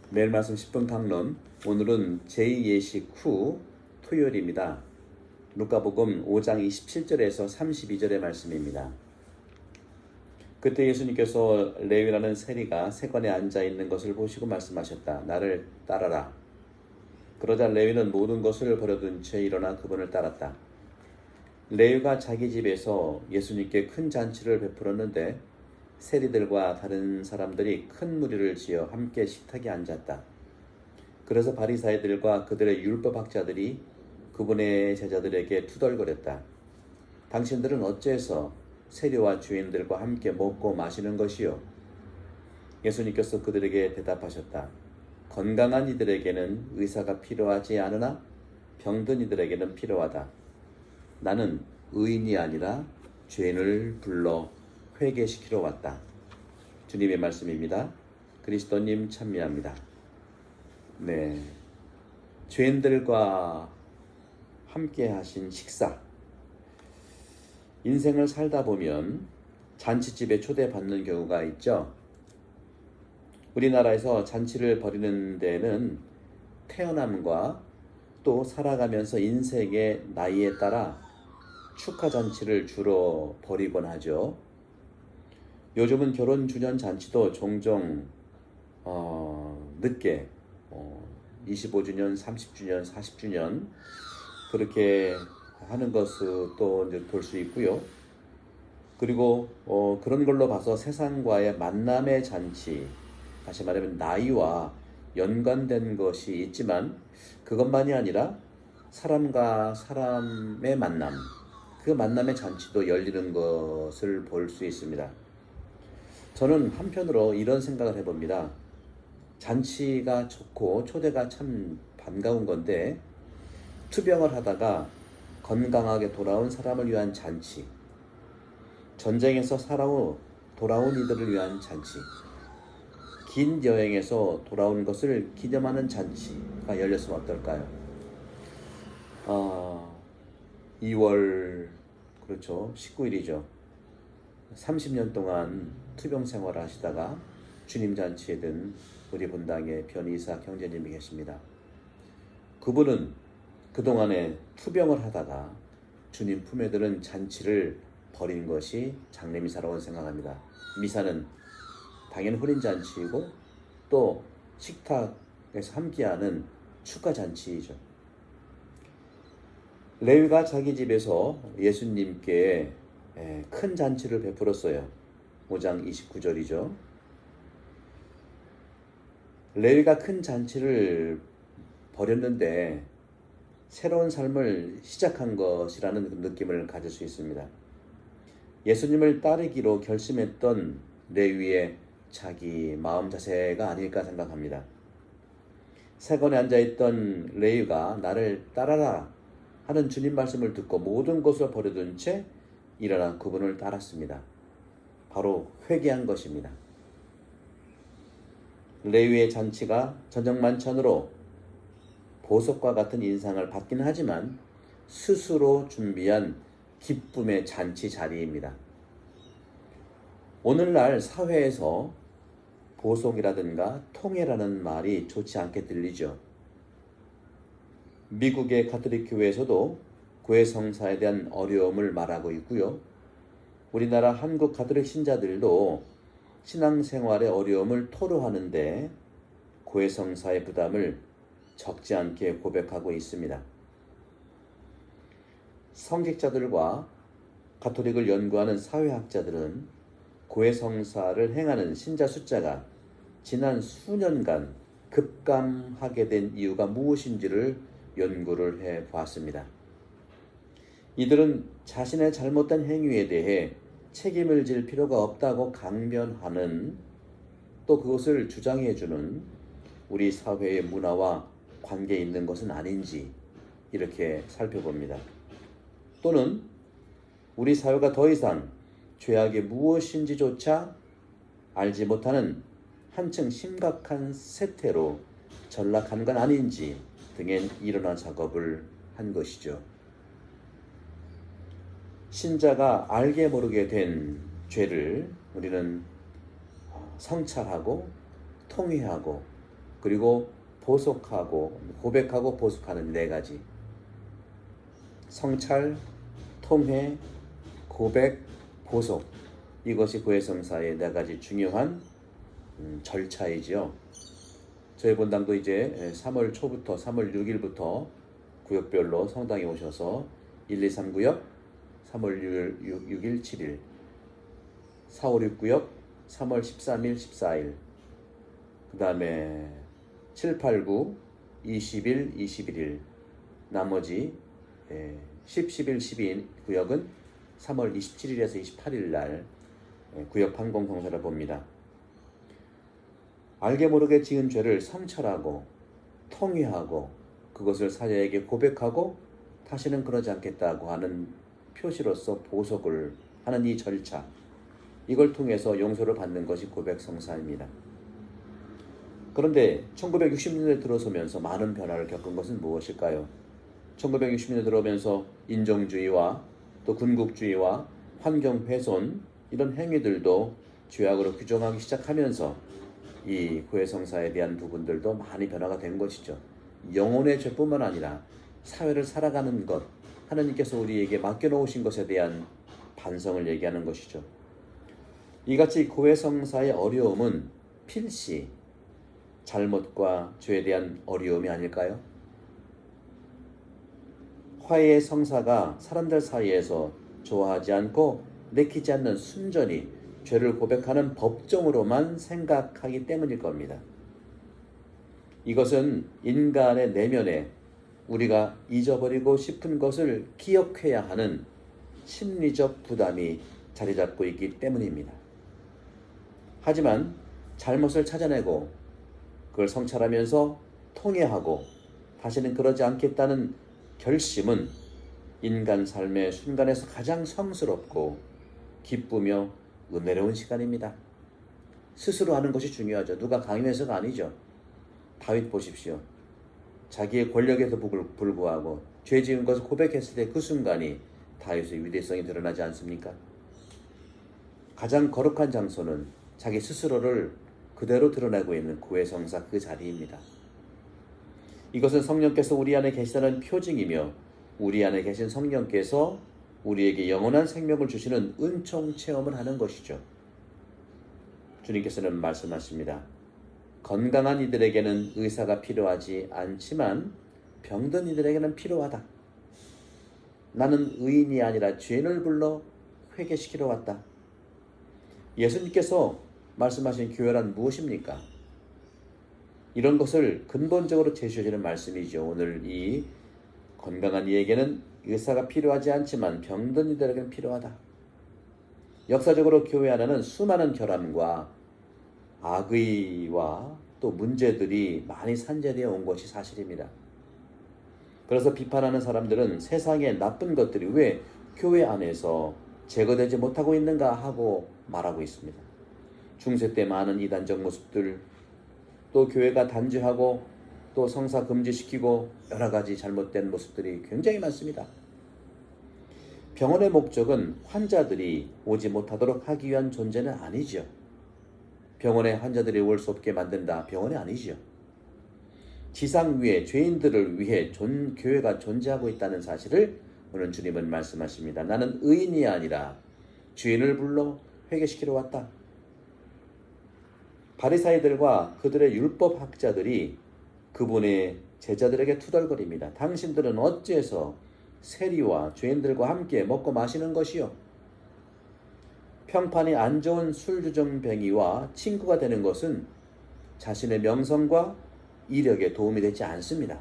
매일 말씀 10분 강론. 오늘은 제2예식 후 토요일입니다. 루카복음 5장 27절에서 32절의 말씀입니다. 그때 예수님께서 레위라는 세리가 세관에 앉아 있는 것을 보시고 말씀하셨다. 나를 따라라. 그러자 레위는 모든 것을 버려둔 채 일어나 그분을 따랐다. 레위가 자기 집에서 예수님께 큰 잔치를 베풀었는데 세리들과 다른 사람들이 큰 무리를 지어 함께 식탁에 앉았다. 그래서 바리사이들과 그들의 율법학자들이 그분의 제자들에게 투덜거렸다. 당신들은 어째서 세리와 주인들과 함께 먹고 마시는 것이요? 예수님께서 그들에게 대답하셨다. 건강한 이들에게는 의사가 필요하지 않으나 병든 이들에게는 필요하다. 나는 의인이 아니라 죄인을 불러 회개시키러 왔다. 주님의 말씀입니다. 그리스도님 찬미합니다. 네, 죄인들과 함께 하신 식사. 인생을 살다 보면 잔치집에 초대받는 경우가 있죠. 우리나라에서 잔치를 벌이는 데는 태어남과 또 살아가면서 인생의 나이에 따라 축하잔치를 주로 벌이곤 하죠. 요즘은 결혼 주년 잔치도 종종 늦게 25주년, 30주년, 40주년 그렇게 하는 것도 이제 볼 수 있고요. 그리고 그런 걸로 봐서 세상과의 만남의 잔치, 다시 말하면 나이와 연관된 것이 있지만 그것만이 아니라 사람과 사람의 만남, 그 만남의 잔치도 열리는 것을 볼 수 있습니다. 저는 한편으로 이런 생각을 해봅니다. 잔치가 좋고 초대가 참 반가운 건데 투병을 하다가 건강하게 돌아온 사람을 위한 잔치, 전쟁에서 돌아온 이들을 위한 잔치, 긴 여행에서 돌아온 것을 기념하는 잔치가 열렸으면 어떨까요? 2월 그렇죠, 19일이죠. 30년 동안 투병 생활을 하시다가 주님 잔치에 든 우리 본당의 변이사 형제님이 계십니다. 그분은 그동안에 투병을 하다가 주님 품에 드는 잔치를 벌인 것이 장례미사라고 생각합니다. 미사는 당연히 혼인잔치이고 또 식탁에서 함께하는 축가잔치이죠. 레위가 자기 집에서 예수님께 큰 잔치를 베풀었어요. 5장 29절이죠. 레위가 큰 잔치를 벌였는데 새로운 삶을 시작한 것이라는 느낌을 가질 수 있습니다. 예수님을 따르기로 결심했던 레위의 자기 마음 자세가 아닐까 생각합니다. 세건에 앉아있던 레위가 나를 따라라 하는 주님 말씀을 듣고 모든 것을 버려둔 채 일어나 그분을 따랐습니다. 바로 회개한 것입니다. 레위의 잔치가 저녁만찬으로 보석과 같은 인상을 받긴 하지만 스스로 준비한 기쁨의 잔치 자리입니다. 오늘날 사회에서 보석이라든가 통회라는 말이 좋지 않게 들리죠. 미국의 가톨릭 교회에서도 교회 성사에 대한 어려움을 말하고 있고요. 우리나라 한국 가톨릭 신자들도 신앙생활의 어려움을 토로하는데 교회 성사의 부담을 적지 않게 고백하고 있습니다. 성직자들과 가톨릭을 연구하는 사회학자들은 교회 성사를 행하는 신자 숫자가 지난 수년간 급감하게 된 이유가 무엇인지를 연구를 해보았습니다. 이들은 자신의 잘못된 행위에 대해 책임을 질 필요가 없다고 강변하는, 또 그것을 주장해주는 우리 사회의 문화와 관계에 있는 것은 아닌지 이렇게 살펴봅니다. 또는 우리 사회가 더 이상 죄악이 무엇인지조차 알지 못하는 한층 심각한 세태로 전락한 건 아닌지 등의 일어난 작업을 한 것이죠. 신자가 알게 모르게 된 죄를 우리는 성찰하고 통회하고 그리고 보속하고 고백하고 보속하는 네 가지. 성찰, 통회, 고백, 보속. 이것이 고해성사의 네 가지 중요한 절차이지요. 저희 본당도 이제 3월 초부터 3월 6일부터 구역별로 성당에 오셔서 1, 2, 3구역 3월 6일, 7일 4, 5, 6구역 3월 13일, 14일 그 다음에 7, 8, 9, 20일, 21일 나머지 10, 11, 12 구역은 3월 27일에서 28일 날 구역 판공 공사를 봅니다. 알게 모르게 지은 죄를 성찰하고 통회하고 그것을 사자에게 고백하고 다시는 그러지 않겠다고 하는 표시로서 보석을 하는 이 절차, 이걸 통해서 용서를 받는 것이 고백성사입니다. 그런데 1960년대 들어서면서 많은 변화를 겪은 것은 무엇일까요? 1960년대 들어오면서 인종주의와 또 군국주의와 환경훼손 이런 행위들도 죄악으로 규정하기 시작하면서 이 고해성사에 대한 부분들도 많이 변화가 된 것이죠. 영혼의 죄뿐만 아니라 사회를 살아가는 것, 하나님께서 우리에게 맡겨놓으신 것에 대한 반성을 얘기하는 것이죠. 이같이 고해성사의 어려움은 필시 잘못과 죄에 대한 어려움이 아닐까요? 화해의 성사가 사람들 사이에서 좋아하지 않고 내키지 않는 순전히 죄를 고백하는 법정으로만 생각하기 때문일 겁니다. 이것은 인간의 내면에 우리가 잊어버리고 싶은 것을 기억해야 하는 심리적 부담이 자리 잡고 있기 때문입니다. 하지만 잘못을 찾아내고 그걸 성찰하면서 통회하고 다시는 그러지 않겠다는 결심은 인간 삶의 순간에서 가장 성스럽고 기쁘며 은혜로운 시간입니다. 스스로 하는 것이 중요하죠. 누가 강요해서가 아니죠. 다윗 보십시오. 자기의 권력에도 불구하고 죄 지은 것을 고백했을 때 그 순간이 다윗의 위대성이 드러나지 않습니까? 가장 거룩한 장소는 자기 스스로를 그대로 드러내고 있는 고해성사 그 자리입니다. 이것은 성령께서 우리 안에 계시다는 표징이며 우리 안에 계신 성령께서 우리에게 영원한 생명을 주시는 은총 체험을 하는 것이죠. 주님께서는 말씀하십니다. 건강한 이들에게는 의사가 필요하지 않지만 병든 이들에게는 필요하다. 나는 의인이 아니라 죄인을 불러 회개시키러 왔다. 예수님께서 말씀하신 교회란 무엇입니까? 이런 것을 근본적으로 제시하시는 말씀이죠. 오늘 이 건강한 이에게는 의사가 필요하지 않지만 병든 이들에게는 필요하다. 역사적으로 교회 안에는 수많은 결함과 악의와 또 문제들이 많이 산재되어 온 것이 사실입니다. 그래서 비판하는 사람들은 세상의 나쁜 것들이 왜 교회 안에서 제거되지 못하고 있는가 하고 말하고 있습니다. 중세 때 많은 이단적 모습들, 또 교회가 단죄하고 또 성사 금지시키고 여러 가지 잘못된 모습들이 굉장히 많습니다. 병원의 목적은 환자들이 오지 못하도록 하기 위한 존재는 아니죠. 병원에 환자들이 올 수 없게 만든다. 병원이 아니죠. 지상 위에 죄인들을 위해 교회가 존재하고 있다는 사실을 오늘 주님은 말씀하십니다. 나는 의인이 아니라 죄인을 불러 회개시키러 왔다. 바리사이들과 그들의 율법학자들이 그분의 제자들에게 투덜거립니다. 당신들은 어째서 세리와 죄인들과 함께 먹고 마시는 것이요? 평판이 안 좋은 술주정뱅이와 친구가 되는 것은 자신의 명성과 이력에 도움이 되지 않습니다.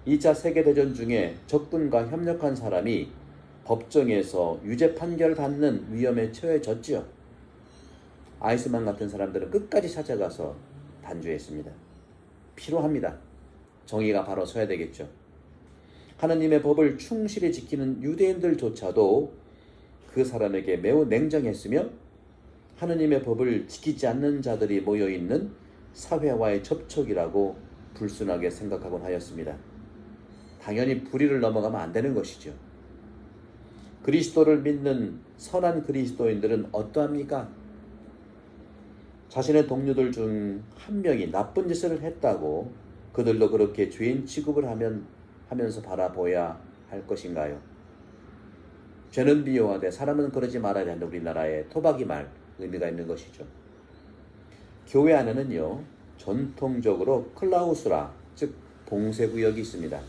2차 세계대전 중에 적군과 협력한 사람이 법정에서 유죄 판결 받는 위험에 처해졌지요. 아이스만 같은 사람들은 끝까지 찾아가서 단죄했습니다. 필요합니다. 정의가 바로 서야 되겠죠. 하나님의 법을 충실히 지키는 유대인들조차도 그 사람에게 매우 냉정했으며 하나님의 법을 지키지 않는 자들이 모여있는 사회와의 접촉이라고 불순하게 생각하곤 하였습니다. 당연히 불의를 넘어가면 안 되는 것이죠. 그리스도를 믿는 선한 그리스도인들은 어떠합니까? 자신의 동료들 중 한 명이 나쁜 짓을 했다고 그들도 그렇게 죄인 취급을 하면서 바라보아야 할 것인가요? 죄는 미워하되 사람은 그러지 말아야 한다. 우리나라의 토박이 말 의미가 있는 것이죠. 교회 안에는요, 전통적으로 클라우스라, 즉 봉쇄구역이 있습니다.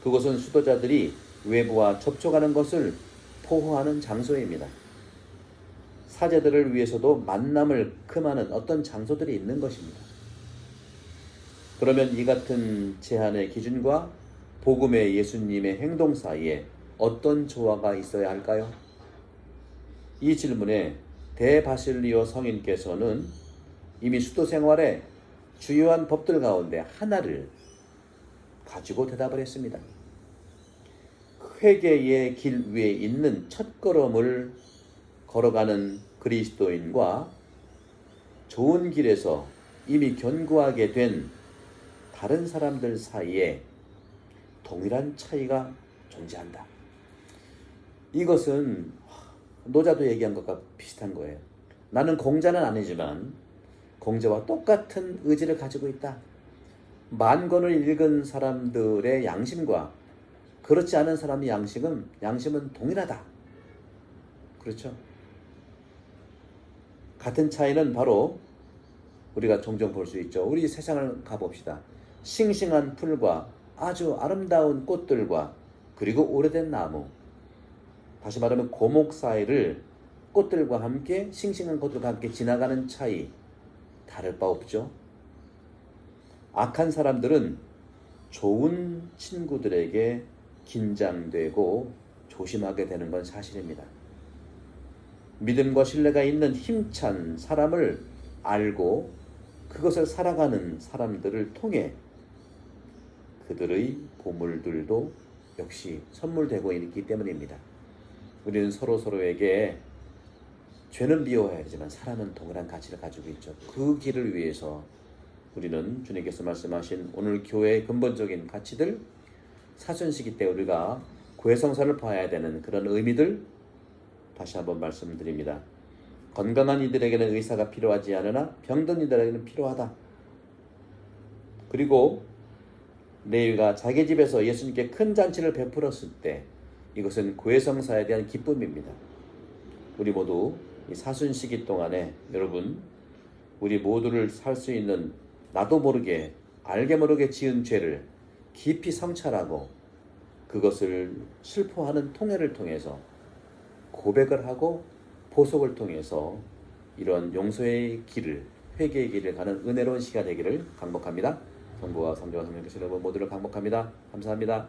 그곳은 수도자들이 외부와 접촉하는 것을 포호하는 장소입니다. 사제들을 위해서도 만남을 금하는 어떤 장소들이 있는 것입니다. 그러면 이 같은 제한의 기준과 복음의 예수님의 행동 사이에 어떤 조화가 있어야 할까요? 이 질문에 대바실리오 성인께서는 이미 수도 생활의 주요한 법들 가운데 하나를 가지고 대답을 했습니다. 회개의 길 위에 있는 첫걸음을 걸어가는 그리스도인과 좋은 길에서 이미 견고하게 된 다른 사람들 사이에 동일한 차이가 존재한다. 이것은 노자도 얘기한 것과 비슷한 거예요. 나는 공자는 아니지만 공자와 똑같은 의지를 가지고 있다. 만 권을 읽은 사람들의 양심과 그렇지 않은 사람의 양심은 동일하다. 그렇죠? 같은 차이는 바로 우리가 종종 볼 수 있죠. 우리 세상을 가봅시다. 싱싱한 풀과 아주 아름다운 꽃들과 그리고 오래된 나무, 다시 말하면 고목 사이를 꽃들과 함께 싱싱한 꽃들과 함께 지나가는 차이 다를 바 없죠. 악한 사람들은 좋은 친구들에게 긴장되고 조심하게 되는 건 사실입니다. 믿음과 신뢰가 있는 힘찬 사람을 알고 그것을 살아가는 사람들을 통해 그들의 보물들도 역시 선물되고 있기 때문입니다. 우리는 서로에게 죄는 미워해야 하지만 사람은 동일한 가치를 가지고 있죠. 그 길을 위해서 우리는 주님께서 말씀하신 오늘 교회의 근본적인 가치들, 사순시기 때 우리가 구해성사를 봐야 되는 그런 의미들 다시 한번 말씀드립니다. 건강한 이들에게는 의사가 필요하지 않으나 병든 이들에게는 필요하다. 그리고 레위가 자기 집에서 예수님께 큰 잔치를 베풀었을 때 이것은 구해성사에 대한 기쁨입니다. 우리 모두 이 사순시기 동안에 여러분 우리 모두를 살 수 있는 나도 모르게 알게 모르게 지은 죄를 깊이 성찰하고 그것을 슬퍼하는 통회를 통해서 고백을 하고 보석을 통해서 이런 용서의 길을, 회개의 길을 가는 은혜로운 시간 되기를 강복합니다. 성부와 성자와 성령께서 여러분 모두를 강복합니다. 감사합니다.